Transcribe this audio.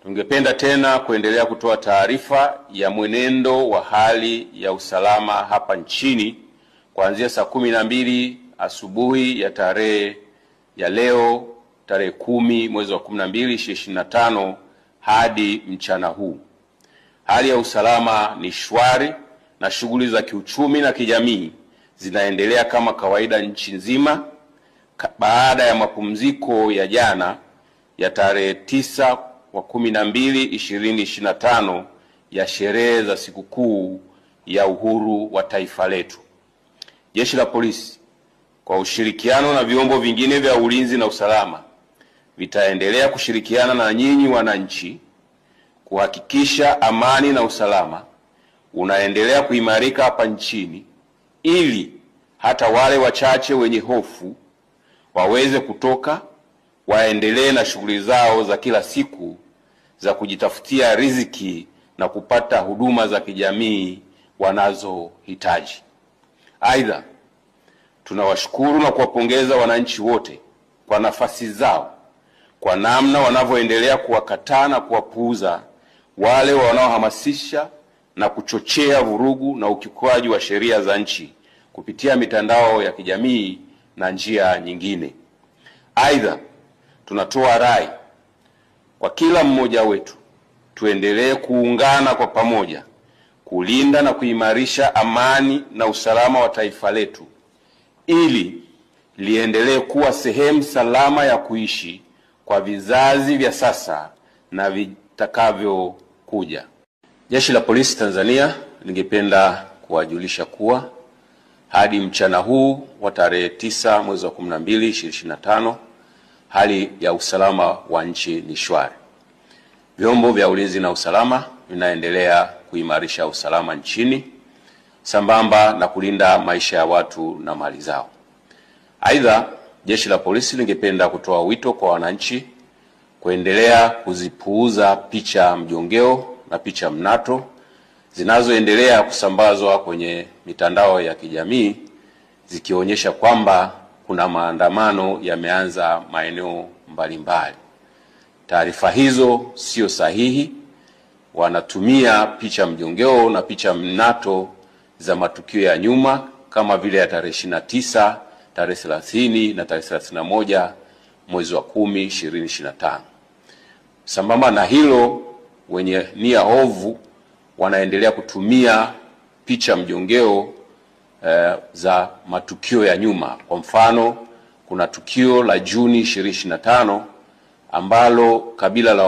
Tungependa tena kuendelea kutoa taarifa ya mwenendo wa hali ya usalama hapa nchini kuanzia saa 12 asubuhi ya tarehe ya leo tarehe 10 mwezi wa 12 2025 hadi mchana huu. Hali ya usalama ni shwari na shughuli za kiuchumi na kijamii zinaendelea kama kawaida nchi nzima baada ya mapumziko ya jana ya tarehe 9 wa 12 2025 ya sherehe za sikukuu ya uhuru wa taifa letu. Jeshi la Polisi kwa ushirikiano na vyombo vingine vya ulinzi na usalama vitaendelea kushirikiana na nyinyi wananchi kuhakikisha amani na usalama unaendelea kuimarika hapa nchini, ili hata wale wachache wenye hofu waweze kutoka waendelee na shughuli zao za kila siku za kujitafutia riziki na kupata huduma za kijamii wanazohitaji. Aidha, tunawashukuru na kuwapongeza wananchi wote kwa nafasi zao, kwa namna wanavyoendelea kuwakataa na kuwapuuza wale wanaohamasisha na kuchochea vurugu na ukiukwaji wa sheria za nchi kupitia mitandao ya kijamii na njia nyingine. Aidha, tunatoa rai kwa kila mmoja wetu tuendelee kuungana kwa pamoja kulinda na kuimarisha amani na usalama wa taifa letu ili liendelee kuwa sehemu salama ya kuishi kwa vizazi vya sasa na vitakavyokuja. Jeshi la Polisi Tanzania lingependa kuwajulisha kuwa hadi mchana huu wa tarehe 9 mwezi wa 12 2025 hali ya usalama wa nchi ni shwari. Vyombo vya ulinzi na usalama vinaendelea kuimarisha usalama nchini sambamba na kulinda maisha ya watu na mali zao. Aidha, Jeshi la Polisi lingependa kutoa wito kwa wananchi kuendelea kuzipuuza picha mjongeo na picha mnato zinazoendelea kusambazwa kwenye mitandao ya kijamii zikionyesha kwamba kuna maandamano yameanza maeneo mbalimbali. Taarifa hizo sio sahihi. Wanatumia picha mjongeo na picha mnato za matukio ya nyuma kama vile ya tarehe 29, tarehe 30 na tarehe 31 mwezi wa 10 2025. Sambamba na hilo, wenye nia ovu wanaendelea kutumia picha mjongeo za matukio ya nyuma. Kwa mfano, kuna tukio la Juni 2025 ambalo kabila la